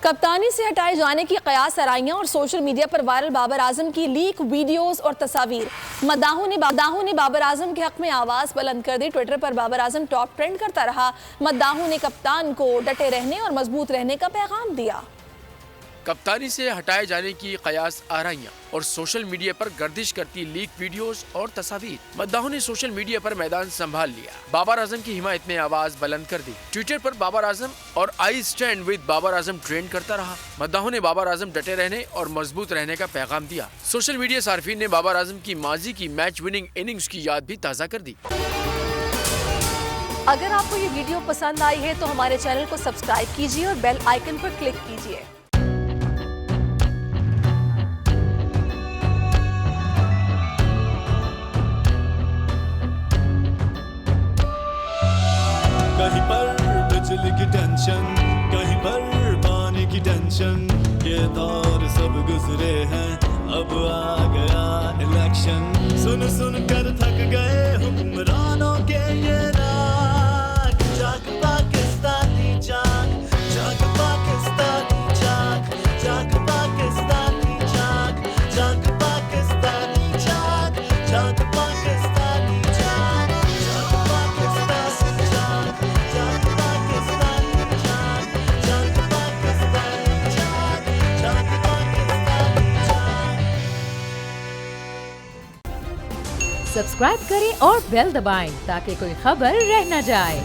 कप्तानी से हटाए जाने की कयास आराइयां और सोशल मीडिया पर वायरल बाबर आजम की लीक वीडियोस और तस्वीर। मद्दाहों ने बाबर आजम के हक में आवाज बुलंद कर दी। ट्विटर पर बाबर आजम टॉप ट्रेंड करता रहा। मद्दाहों ने कप्तान को डटे रहने और मजबूत रहने का पैगाम दिया। कप्तानी से हटाए जाने की कयास आराइयां और सोशल मीडिया पर गर्दिश करती लीक वीडियोस और तस्वीर। मद्दाहों ने सोशल मीडिया पर मैदान संभाल लिया। बाबर आजम की हिमायत में आवाज बुलंद कर दी। ट्विटर पर बाबर आजम और I stand with Babar Azam trend करता रहा। मद्दाहों ने बाबर आजम डटे रहने और मजबूत रहने का पैगाम दिया। सोशल मीडिया सार्फिन ने बाबर आजम की माजी की मैच विनिंग इनिंग्स की याद भी ताज़ा कर दी। अगर आपको ये वीडियो पसंद आई है तो हमारे चैनल को सब्सक्राइब कीजिए और बेल आइकन पर क्लिक कीजिए। कहीं पर बिजली की टेंशन, कहीं पर पानी की टेंशन, ये दौर सब गुजरे हैं, अब आ गया इलेक्शन। सुन सुन कर थक गए हुक्मरानों के ये राग। जाग पाकिस्तानी जाग, जाग पाकिस्तानी जाग, जाग पाकिस्तानी जाग, जाग पाकिस्तानी जाग, जाग पाकिस्तानी जाग, जाग पाकिस्तानी जाग, जाग पाकिस्तानी जाग, जाग पाकिस्तानी जाग, जाग पाकिस्तानी जाग। सब्सक्राइब करें और बेल दबाएं ताकि कोई खबर रह न जाए।